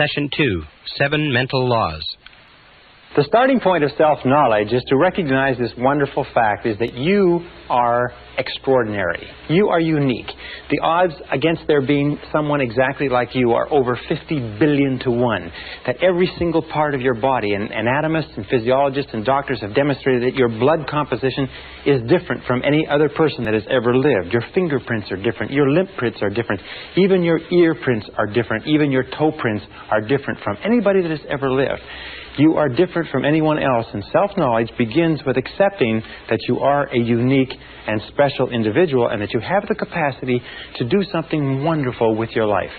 Session 2, 7 Mental Laws. The starting point of self-knowledge is to recognize this wonderful fact is that you are extraordinary. You are unique. The odds against there being someone exactly like you are over 50 billion to 1. That every single part of your body, and anatomists and physiologists and doctors have demonstrated that your blood composition is different from any other person that has ever lived. Your fingerprints are different. Your lip prints are different. Even your ear prints are different. Even your toe prints are different from anybody that has ever lived. You are different from anyone else, and self-knowledge begins with accepting that you are a unique and special individual and that you have the capacity to do something wonderful with your life.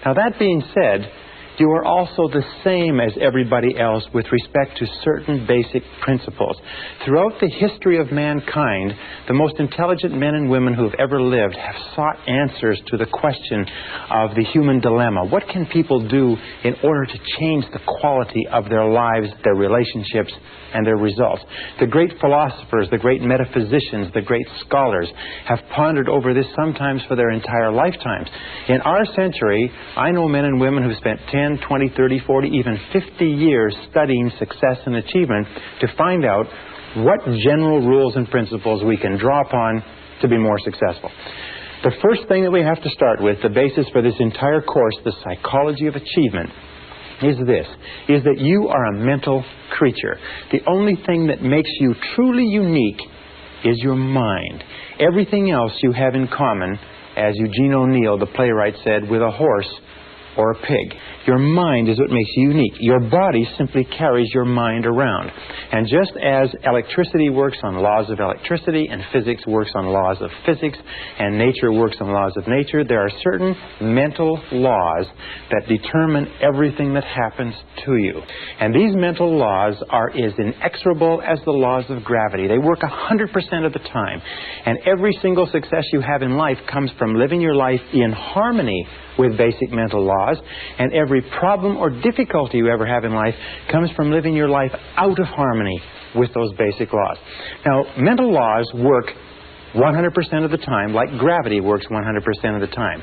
Now, that being said, you are also the same as everybody else with respect to certain basic principles. Throughout the history of mankind, the most intelligent men and women who have ever lived have sought answers to the question of the human dilemma. What can people do in order to change the quality of their lives, their relationships, and their results? The great philosophers, the great metaphysicians, the great scholars have pondered over this sometimes for their entire lifetimes. In our century, I know men and women who spent 10, 20, 30, 40, even 50 years studying success and achievement to find out what general rules and principles we can draw upon to be more successful. The first thing that we have to start with, the basis for this entire course, the psychology of achievement, is that you are a mental creature. The only thing that makes you truly unique is your mind. Everything else you have in common, as Eugene O'Neill, the playwright, said, with a horse or a pig. Your mind is what makes you unique. Your body simply carries your mind around. And just as electricity works on laws of electricity, and physics works on laws of physics, and nature works on laws of nature, there are certain mental laws that determine everything that happens to you. And these mental laws are as inexorable as the laws of gravity. They work 100% of the time. And every single success you have in life comes from living your life in harmony with basic mental laws, and every problem or difficulty you ever have in life comes from living your life out of harmony with those basic laws. Now, mental laws work 100% of the time, like gravity works 100% of the time.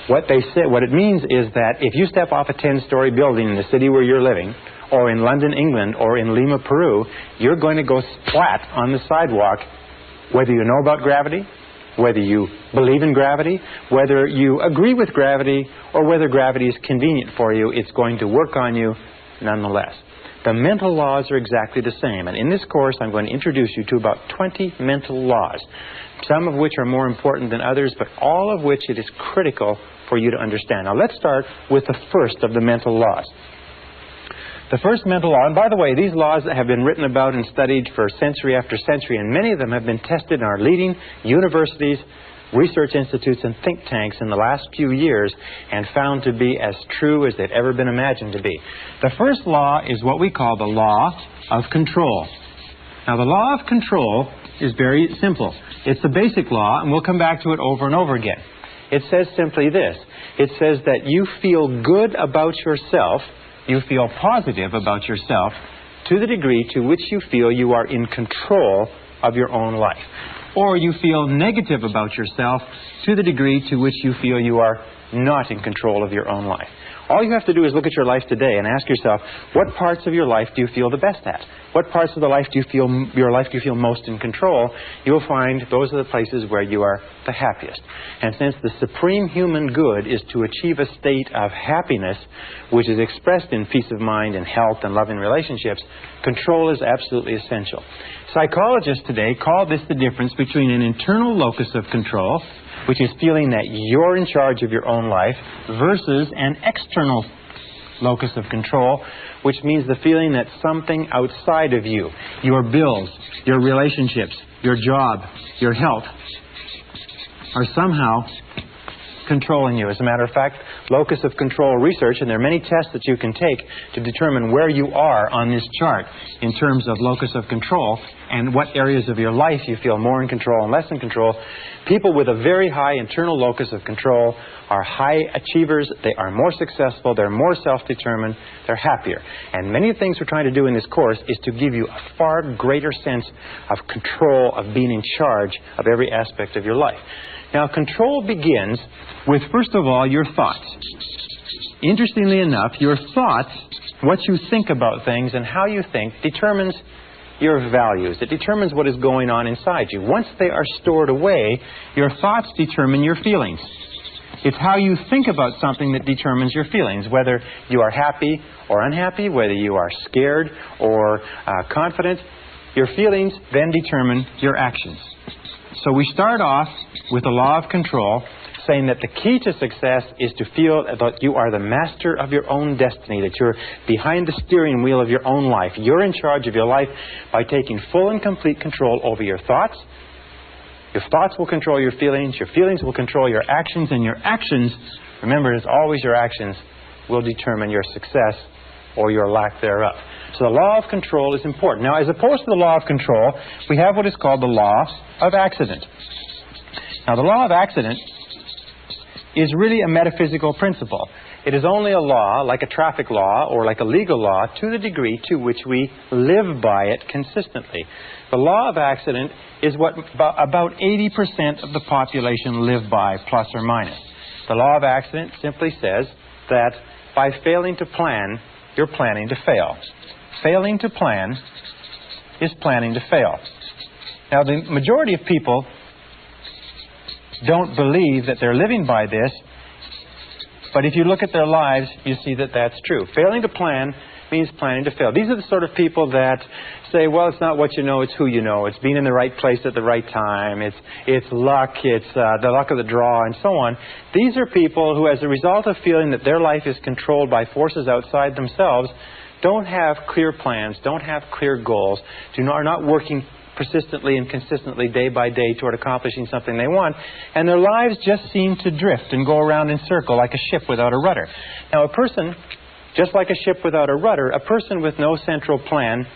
What it means is that if you step off a 10-story building in the city where you're living, or in London, England, or in Lima, Peru, you're going to go splat on the sidewalk, whether you know about gravity, whether you believe in gravity, whether you agree with gravity, or whether gravity is convenient for you, it's going to work on you nonetheless. The mental laws are exactly the same, and in this course I'm going to introduce you to about 20 mental laws, some of which are more important than others, but all of which it is critical for you to understand. Now let's start with the first of the mental laws. The first mental law, and by the way, these laws have been written about and studied for century after century, and many of them have been tested in our leading universities, research institutes, and think tanks in the last few years and found to be as true as they've ever been imagined to be. The first law is what we call the law of control. Now, the law of control is very simple. It's the basic law, and we'll come back to it over and over again. It says simply this. It says that you feel good about yourself, you feel positive about yourself to the degree to which you feel you are in control of your own life. Or you feel negative about yourself to the degree to which you feel you are not in control of your own life. All you have to do is look at your life today and ask yourself, what parts of your life do you feel the best at? What parts of the life do you feel most in control? You'll find those are the places where you are the happiest. And since the supreme human good is to achieve a state of happiness, which is expressed in peace of mind and health and loving relationships, control is absolutely essential. Psychologists today call this the difference between an internal locus of control, which is feeling that you're in charge of your own life, versus an external locus of control, which means the feeling that something outside of you, your bills, your relationships, your job, your health, are somehow controlling you. As a matter of fact, locus of control research, and there are many tests that you can take to determine where you are on this chart in terms of locus of control and what areas of your life you feel more in control and less in control. People with a very high internal locus of control are high achievers, they are more successful, they're more self-determined, they're happier. And many of the things we're trying to do in this course is to give you a far greater sense of control, of being in charge of every aspect of your life. Now, control begins with, first of all, your thoughts. interestingly enough, your thoughts, what you think about things and how you think, determines your values. It determines what is going on inside you. Once they are stored away, your thoughts determine your feelings. It's how you think about something that determines your feelings, whether you are happy or unhappy, whether you are scared or confident. Your feelings then determine your actions. So we start off with the law of control, saying that the key to success is to feel that you are the master of your own destiny, that you're behind the steering wheel of your own life. You're in charge of your life by taking full and complete control over your thoughts. Your thoughts will control your feelings will control your actions, and your actions, remember, it's always your actions, will determine your success or your lack thereof. So the law of control is important. Now, as opposed to the law of control, we have what is called the law of accident. Now, the law of accident is really a metaphysical principle. It is only a law, like a traffic law or like a legal law, to the degree to which we live by it consistently. The law of accident is what about 80% of the population live by, plus or minus. The law of accident simply says that by failing to plan, you're planning to fail. Failing to plan is planning to fail. Now, the majority of people don't believe that they're living by this, but if you look at their lives, you see that that's true. Failing to plan means planning to fail. These are the sort of people that say, well, it's not what you know, it's who you know. It's being in the right place at the right time. It's luck. It's the luck of the draw, and so on. These are people who, as a result of feeling that their life is controlled by forces outside themselves, don't have clear plans, don't have clear goals, are not working persistently and consistently day by day toward accomplishing something they want, and their lives just seem to drift and go around in circle like a ship without a rudder. Now, a person, just like a ship without a rudder, a person with no central plan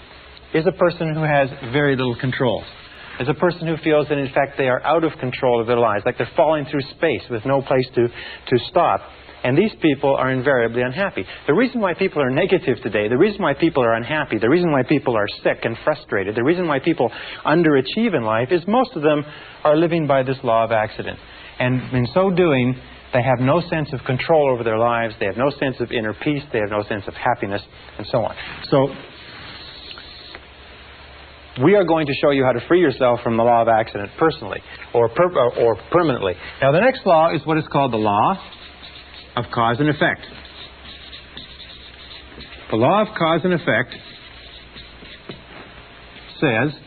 is a person who has very little control. Is a person who feels that, in fact, they are out of control of their lives, like they're falling through space with no place to stop. And these people are invariably unhappy. The reason why people are negative today, the reason why people are unhappy, the reason why people are sick and frustrated, the reason why people underachieve in life is most of them are living by this law of accident. And in so doing, they have no sense of control over their lives, they have no sense of inner peace, they have no sense of happiness, and so on. So, we are going to show you how to free yourself from the law of accident personally, or permanently. Now, the next law is what is called the law of cause and effect. The law of cause and effect says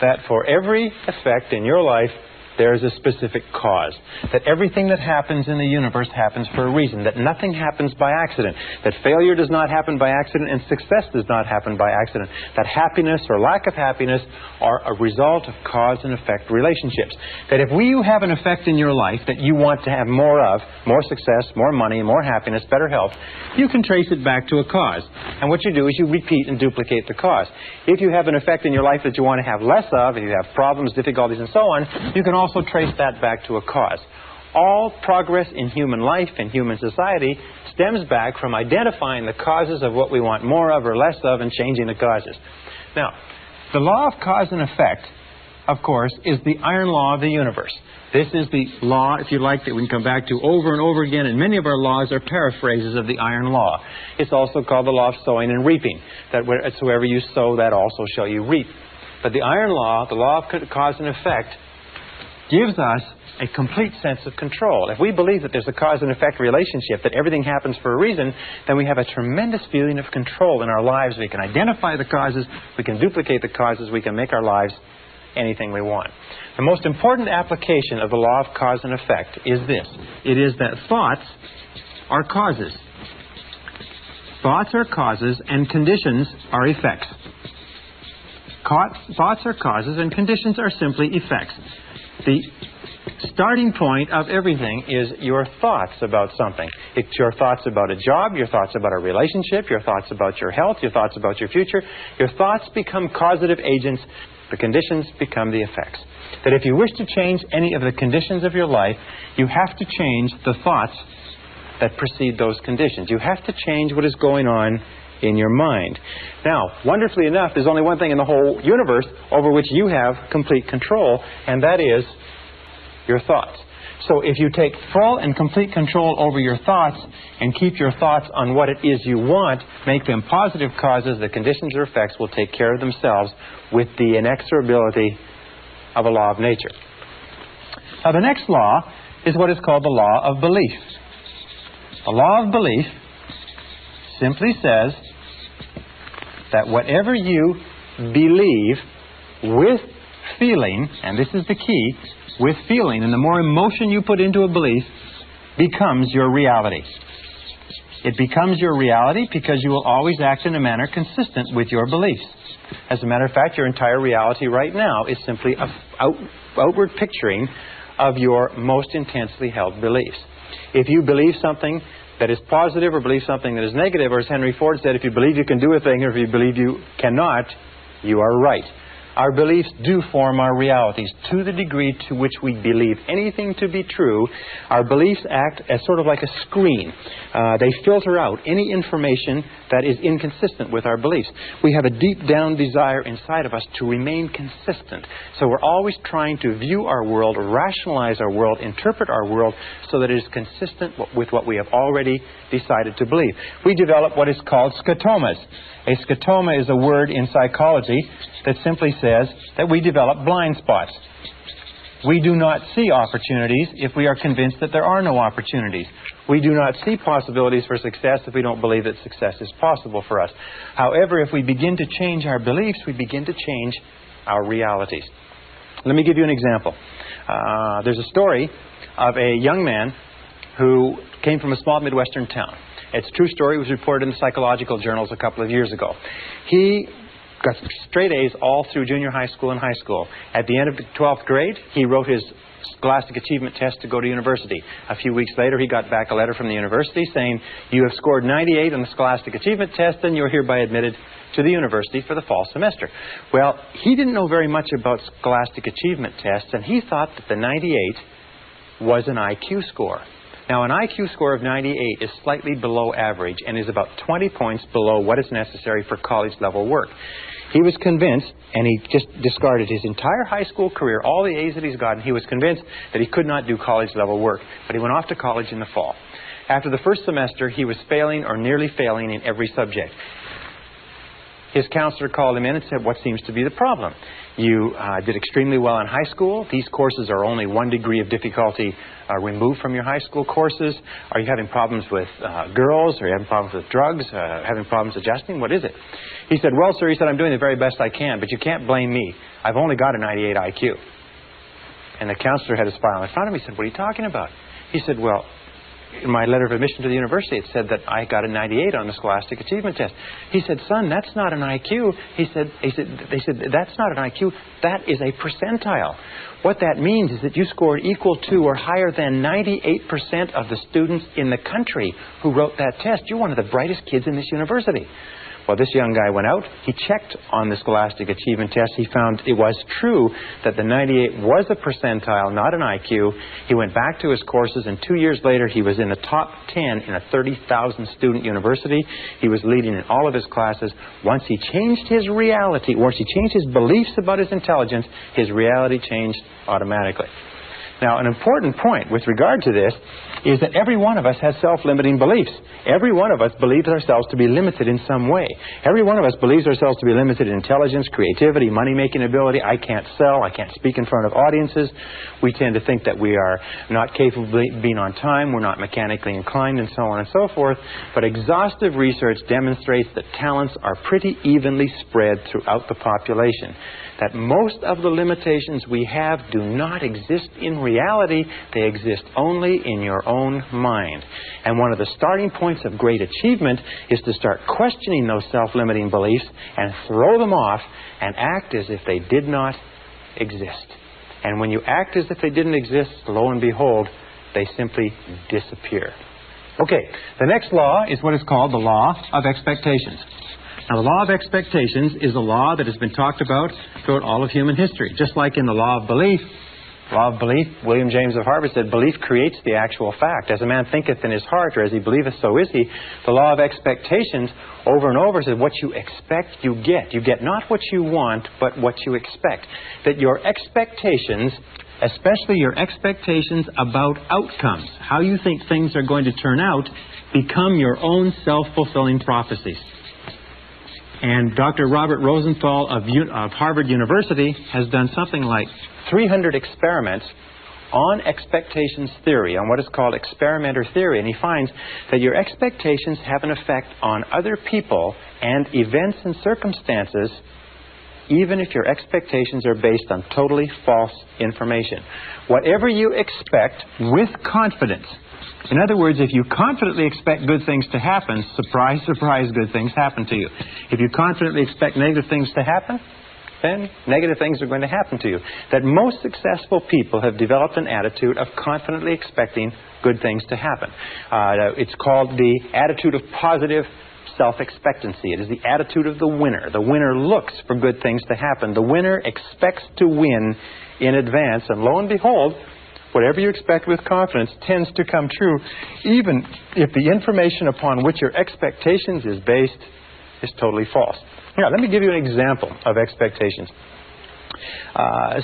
that for every effect in your life, there is a specific cause. That everything that happens in the universe happens for a reason. That nothing happens by accident. That failure does not happen by accident and success does not happen by accident. That happiness or lack of happiness are a result of cause and effect relationships. That if you have an effect in your life that you want to have more of, more success, more money, more happiness, better health, you can trace it back to a cause. And what you do is you repeat and duplicate the cause. If you have an effect in your life that you want to have less of, if you have problems, difficulties, and so on, you can also trace that back to a cause. All progress in human life and human society stems back from identifying the causes of what we want more of or less of and changing the causes. Now, the law of cause and effect, of course, is the iron law of the universe. This is the law, if you like, that we can come back to over and over again, and many of our laws are paraphrases of the iron law. It's also called the law of sowing and reaping, that wherever you sow, that also shall you reap. But the iron law, the law of cause and effect, gives us a complete sense of control. If we believe that there's a cause and effect relationship, that everything happens for a reason, then we have a tremendous feeling of control in our lives. We can identify the causes, we can duplicate the causes, we can make our lives anything we want. The most important application of the law of cause and effect is this. It is that thoughts are causes. Thoughts are causes and conditions are effects. Thoughts are causes and conditions are simply effects. The starting point of everything is your thoughts about something. It's your thoughts about a job, your thoughts about a relationship, your thoughts about your health, your thoughts about your future. Your thoughts become causative agents. The conditions become the effects. That if you wish to change any of the conditions of your life, you have to change the thoughts that precede those conditions. You have to change what is going on in your mind. Now, wonderfully enough, there's only one thing in the whole universe over which you have complete control, and that is your thoughts. So if you take full and complete control over your thoughts and keep your thoughts on what it is you want, make them positive causes, the conditions or effects will take care of themselves with the inexorability of a law of nature. Now, the next law is what is called the law of belief. The law of belief simply says that whatever you believe with feeling, and this is the key, with feeling, and the more emotion you put into a belief, becomes your reality. It becomes your reality because you will always act in a manner consistent with your beliefs. As a matter of fact, your entire reality right now is simply an outward picturing of your most intensely held beliefs. If you believe something that is positive or believe something that is negative, or as Henry Ford said, if you believe you can do a thing or if you believe you cannot, you are right. Our beliefs do form our realities. To the degree to which we believe anything to be true, our beliefs act as sort of like a screen. They filter out any information that is inconsistent with our beliefs. We have a deep down desire inside of us to remain consistent. So we're always trying to view our world, rationalize our world, interpret our world so that it is consistent with what we have already decided to believe. We develop what is called scotomas. A scotoma is a word in psychology that simply says that we develop blind spots. We do not see opportunities if we are convinced that there are no opportunities. We do not see possibilities for success if we don't believe that success is possible for us. However, if we begin to change our beliefs, we begin to change our realities. Let me give you an example. There's a story of a young man who came from a small Midwestern town. It's a true story. It was reported in the psychological journals a couple of years ago. He got straight A's all through junior high school and high school. At the end of the 12th grade, he wrote his Scholastic Achievement Test to go to university. A few weeks later, he got back a letter from the university saying, "You have scored 98 on the Scholastic Achievement Test, and you're hereby admitted to the university for the fall semester." Well, he didn't know very much about Scholastic Achievement Tests, and he thought that the 98 was an IQ score. Now, an IQ score of 98 is slightly below average and is about 20 points below what is necessary for college-level work. He was convinced, and he just discarded his entire high school career, all the A's that he's gotten. He was convinced that he could not do college-level work, but he went off to college in the fall. After the first semester, he was failing or nearly failing in every subject. His counselor called him in and said, "What seems to be the problem? You did extremely well in high school. These courses are only 1 degree of difficulty removed from your high school courses. Are you having problems with girls? Are you having problems with drugs? Having problems adjusting? What is it?" He said, "Well, sir," he said, "I'm doing the very best I can, but you can't blame me. I've only got a 98 IQ. And the counselor had his file in front of him. He said, "What are you talking about?" He said, "Well, in my letter of admission to the university, it said that I got a 98 on the Scholastic Achievement Test." He said, "Son, that's not an IQ." They said, "That's not an IQ. That is a percentile. What that means is that you scored equal to or higher than 98% of the students in the country who wrote that test. You're one of the brightest kids in this university." Well, this young guy went out. He checked on the Scholastic Achievement Test. He found it was true that the 98 was a percentile, not an IQ. He went back to his courses, and 2 years later, he was in the top 10 in a 30,000 student university. He was leading in all of his classes. Once he changed his reality, once he changed his beliefs about his intelligence, his reality changed automatically. Now, an important point with regard to this is that every one of us has self-limiting beliefs. Every one of us believes ourselves to be limited in some way. Every one of us believes ourselves to be limited in intelligence, creativity, money-making ability. I can't sell. I can't speak in front of audiences. We tend to think that we are not capable of being on time. We're not mechanically inclined, and so on and so forth. But exhaustive research demonstrates that talents are pretty evenly spread throughout the population. That most of the limitations we have do not exist in reality. They exist only in your own mind. And one of the starting points of great achievement is to start questioning those self-limiting beliefs and throw them off and act as if they did not exist. And when you act as if they didn't exist, lo and behold, they simply disappear. Okay, the next law is what is called the law of expectations. Now, the law of expectations is a law that has been talked about throughout all of human history. Just like in the law of belief, William James of Harvard said, "Belief creates the actual fact. As a man thinketh in his heart, or as he believeth, so is he." The law of expectations over and over says, what you expect, you get. You get not what you want, but what you expect. That your expectations especially your expectations about outcomes, how you think things are going to turn out, become your own self-fulfilling prophecies. And Dr. Robert Rosenthal of Harvard University has done something like 300 experiments on expectations theory, on what is called experimenter theory, and he finds that your expectations have an effect on other people and events and circumstances, even if your expectations are based on totally false information. Whatever you expect with confidence. In other words, if you confidently expect good things to happen, surprise, surprise, good things happen to you. If you confidently expect negative things to happen, then negative things are going to happen to you. That most successful people have developed an attitude of confidently expecting good things to happen. It's called the attitude of positive self-expectancy. It is the attitude of the winner. The winner looks for good things to happen. The winner expects to win in advance, and lo and behold, whatever you expect with confidence tends to come true, even if the information upon which your expectations is based is totally false. Now, let me give you an example of expectations.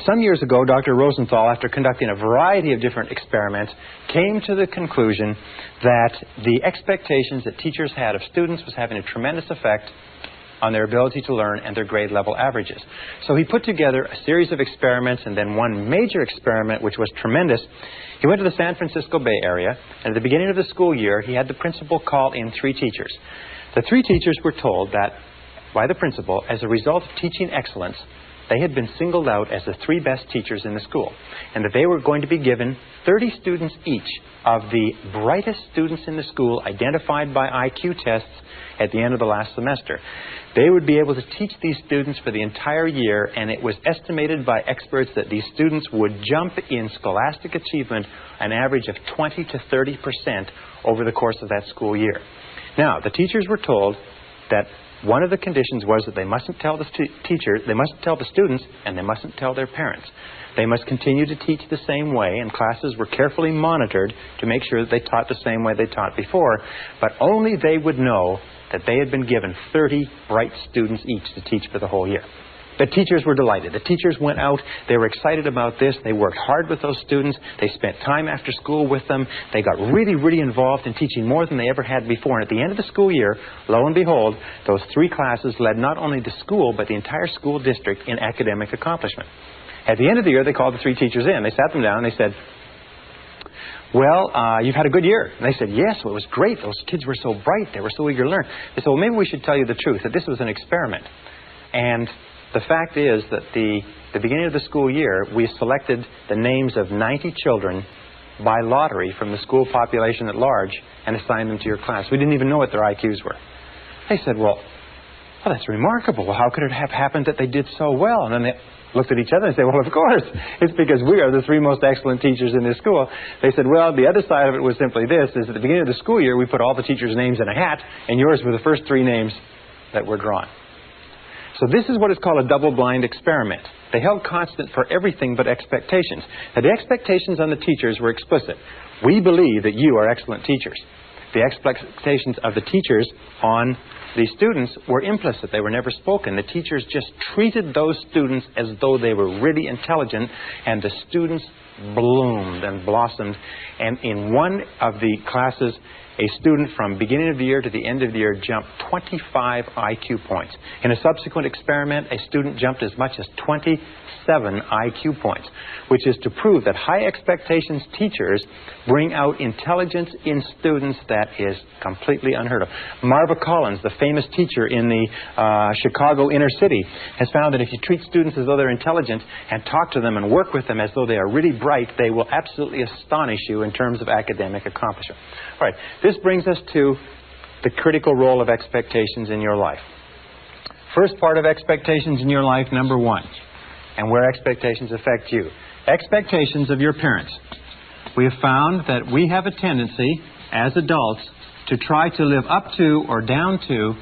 Some years ago, Dr. Rosenthal, after conducting a variety of different experiments, came to the conclusion that the expectations that teachers had of students was having a tremendous effect on their ability to learn and their grade level averages. So he put together a series of experiments, and then one major experiment which was tremendous. He went to the San Francisco Bay Area, and at the beginning of the school year, he had the principal call in 3 teachers. The 3 teachers were told that by the principal, as a result of teaching excellence, they had been singled out as the 3 best teachers in the school, and that they were going to be given 30 students each of the brightest students in the school identified by IQ tests at the end of the last semester. They would be able to teach these students for the entire year, and it was estimated by experts that these students would jump in scholastic achievement an average of 20 to 30% over the course of that school year. Now, the teachers were told that one of the conditions was that they mustn't tell the teacher, they mustn't tell the students, and they mustn't tell their parents. They must continue to teach the same way, and classes were carefully monitored to make sure that they taught the same way they taught before, but only they would know that they had been given 30 bright students each to teach for the whole year. The teachers were delighted. The teachers went out. They were excited about this. They worked hard with those students. They spent time after school with them. They got really, really involved in teaching more than they ever had before. And at the end of the school year, lo and behold, those 3 classes led not only the school, but the entire school district in academic accomplishment. At the end of the year, they called the 3 teachers in. They sat them down and they said, well, you've had a good year. And they said, yes, well, it was great. Those kids were so bright. They were so eager to learn. They said, well, maybe we should tell you the truth, that this was an experiment. And the fact is that the beginning of the school year, we selected the names of 90 children by lottery from the school population at large and assigned them to your class. We didn't even know what their IQs were. They said, well, that's remarkable. Well, how could it have happened that they did so well? And then they looked at each other and said, well, of course. It's because we are the 3 most excellent teachers in this school. They said, well, the other side of it was simply this, is at the beginning of the school year, we put all the teachers' names in a hat, and yours were the first 3 names that were drawn. So this is what is called a double-blind experiment. They held constant for everything but expectations. Now, the expectations on the teachers were explicit. We believe that you are excellent teachers. The expectations of the teachers on the students were implicit. They were never spoken. The teachers just treated those students as though they were really intelligent, and the students bloomed and blossomed. And in one of the classes, a student from beginning of the year to the end of the year jumped 25 IQ points. In a subsequent experiment, a student jumped as much as 27 IQ points, which is to prove that high expectations teachers bring out intelligence in students that is completely unheard of. Marva Collins, the famous teacher in the Chicago inner city, has found that if you treat students as though they're intelligent and talk to them and work with them as though they are really bright, they will absolutely astonish you in terms of academic accomplishment. All right, this brings us to the critical role of expectations in your life. First part of expectations in your life, number 1, and where expectations affect you. Expectations of your parents. We have found that we have a tendency as adults to try to live up to or down to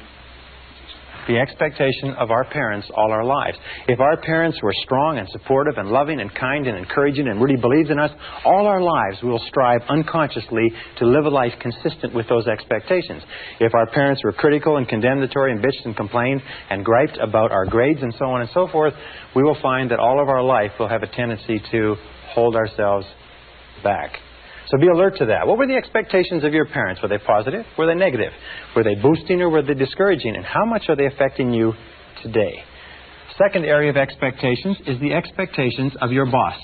the expectation of our parents all our lives. If our parents were strong and supportive and loving and kind and encouraging and really believed in us, all our lives we will strive unconsciously to live a life consistent with those expectations. If our parents were critical and condemnatory and bitched and complained and griped about our grades and so on and so forth, we will find that all of our life we'll have a tendency to hold ourselves back. So be alert to that. What were the expectations of your parents? Were they positive? Were they negative? Were they boosting or were they discouraging? And how much are they affecting you today? Second area of expectations is the expectations of your boss.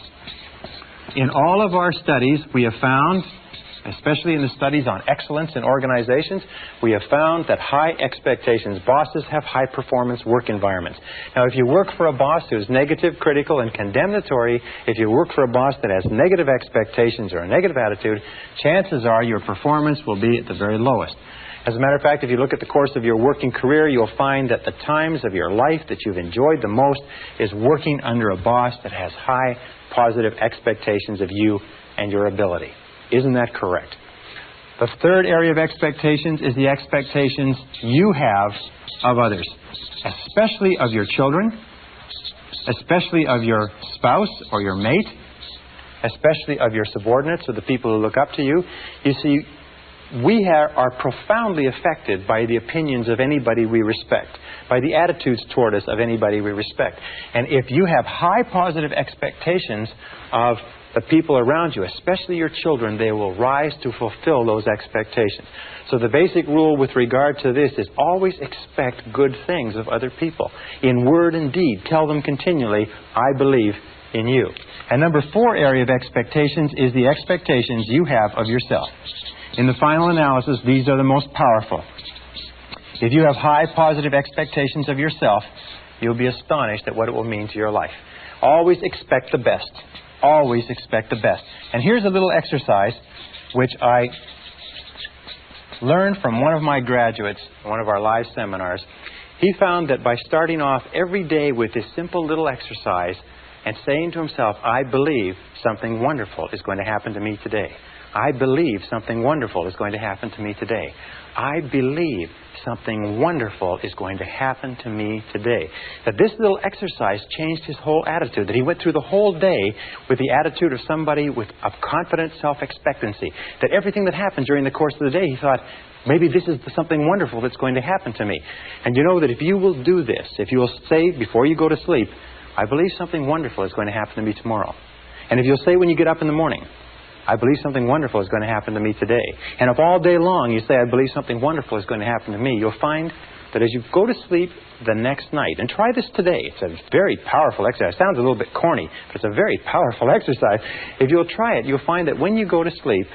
In all of our studies, we have found, especially in the studies on excellence in organizations, we have found that high expectations. Bosses have high performance work environments. Now, if you work for a boss who's negative, critical, and condemnatory, if you work for a boss that has negative expectations or a negative attitude, chances are your performance will be at the very lowest. As a matter of fact, if you look at the course of your working career, you'll find that the times of your life that you've enjoyed the most is working under a boss that has high positive expectations of you and your ability. Isn't that correct? The third area of expectations is the expectations you have of others, especially of your children, especially of your spouse or your mate, especially of your subordinates or the people who look up to you. You see, we are profoundly affected by the opinions of anybody we respect, by the attitudes toward us of anybody we respect. And if you have high positive expectations of the people around you, especially your children, they will rise to fulfill those expectations. So the basic rule with regard to this is always expect good things of other people. In word and deed, tell them continually, I believe in you. And number 4 area of expectations is the expectations you have of yourself. In the final analysis, these are the most powerful. If you have high positive expectations of yourself, you'll be astonished at what it will mean to your life. Always expect the best. Always expect the best. And here's a little exercise which I learned from one of my graduates, one of our live seminars. He found that by starting off every day with this simple little exercise and saying to himself, I believe something wonderful is going to happen to me today. I believe something wonderful is going to happen to me today. I believe something wonderful is going to happen to me today. That this little exercise changed his whole attitude. That he went through the whole day with the attitude of somebody with a confident self-expectancy. That everything that happened during the course of the day, he thought, maybe this is something wonderful that's going to happen to me. And you know that if you will do this, if you will say before you go to sleep, I believe something wonderful is going to happen to me tomorrow. And if you'll say when you get up in the morning, I believe something wonderful is going to happen to me today. And if all day long you say, I believe something wonderful is going to happen to me, you'll find that as you go to sleep the next night, and try this today, it's a very powerful exercise. It sounds a little bit corny, but it's a very powerful exercise. If you'll try it, you'll find that when you go to sleep,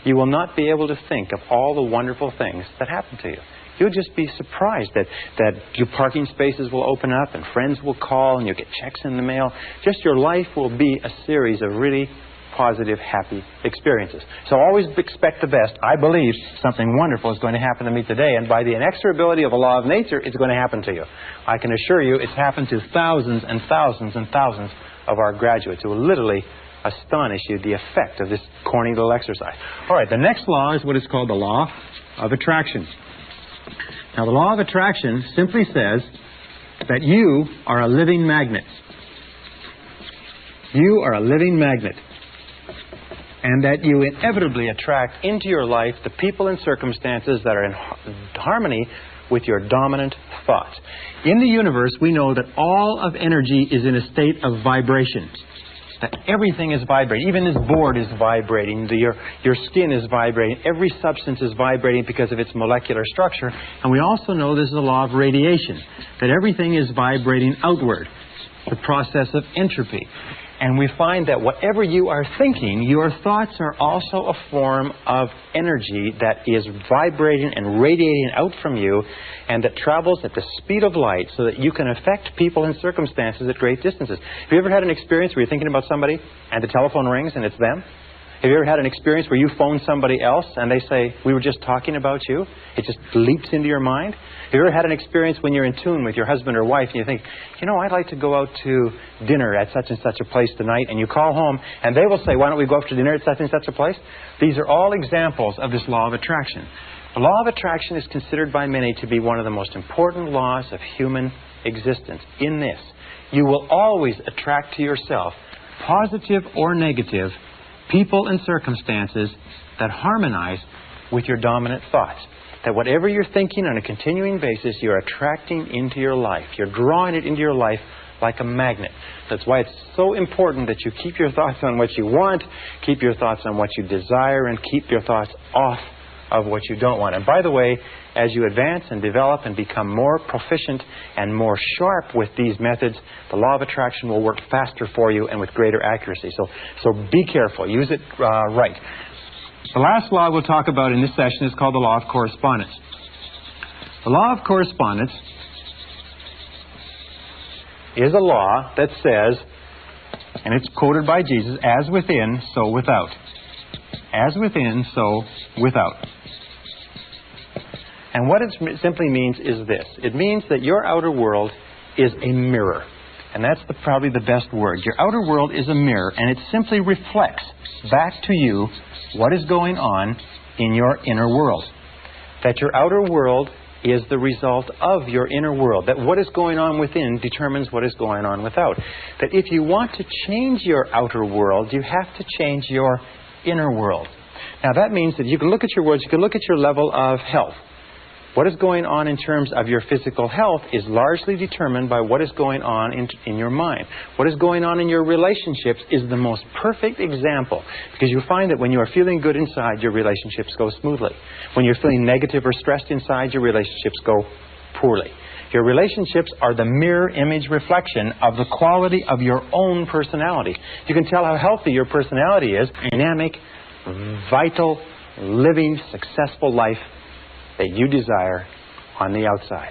you will not be able to think of all the wonderful things that happen to you. You'll just be surprised that your parking spaces will open up and friends will call and you'll get checks in the mail. Just your life will be a series of really positive, happy experiences. So always expect the best. I believe something wonderful is going to happen to me today, and by the inexorability of a law of nature, it's going to happen to you. I can assure you it's happened to thousands and thousands and thousands of our graduates who will literally astonish you, the effect of this corny little exercise. All right, the next law is what is called the law of attraction. Now, the law of attraction simply says that you are a living magnet. You are a living magnet. And that you inevitably attract into your life the people and circumstances that are in harmony with your dominant thoughts. In the universe, we know that all of energy is in a state of vibration. That everything is vibrating. Even this board is vibrating. Your skin is vibrating. Every substance is vibrating because of its molecular structure. And we also know there's a law of radiation. That everything is vibrating outward. The process of entropy. And we find that whatever you are thinking, your thoughts are also a form of energy that is vibrating and radiating out from you and that travels at the speed of light so that you can affect people and circumstances at great distances. Have you ever had an experience where you're thinking about somebody and the telephone rings and it's them? Have you ever had an experience where you phone somebody else and they say, we were just talking about you? It just leaps into your mind? Have you ever had an experience when you're in tune with your husband or wife and you think, you know, I'd like to go out to dinner at such and such a place tonight, and you call home and they will say, why don't we go out to dinner at such and such a place? These are all examples of this law of attraction. The law of attraction is considered by many to be one of the most important laws of human existence. In this, you will always attract to yourself, positive or negative, people and circumstances that harmonize with your dominant thoughts. That whatever you're thinking on a continuing basis, you're attracting into your life. You're drawing it into your life like a magnet. That's why it's so important that you keep your thoughts on what you want, keep your thoughts on what you desire, and keep your thoughts off of what you don't want. And by the way, as you advance and develop and become more proficient and more sharp with these methods, the law of attraction will work faster for you and with greater accuracy. So be careful. Use it right. The last law we'll talk about in this session is called the law of correspondence. The law of correspondence is a law that says, and it's quoted by Jesus, as within, so without. As within, so without. And what it simply means is this. It means that your outer world is a mirror. And that's probably the best word. Your outer world is a mirror, and it simply reflects back to you what is going on in your inner world. That your outer world is the result of your inner world. That what is going on within determines what is going on without. That if you want to change your outer world, you have to change your inner world. Now that means that you can look at your words, you can look at your level of health. What is going on in terms of your physical health is largely determined by what is going on in your mind. What is going on in your relationships is the most perfect example, because you find that when you are feeling good inside, your relationships go smoothly. When you're feeling negative or stressed inside, your relationships go poorly. Your relationships are the mirror image reflection of the quality of your own personality. You can tell how healthy your personality is. Dynamic, vital, living, successful life that you desire on the outside.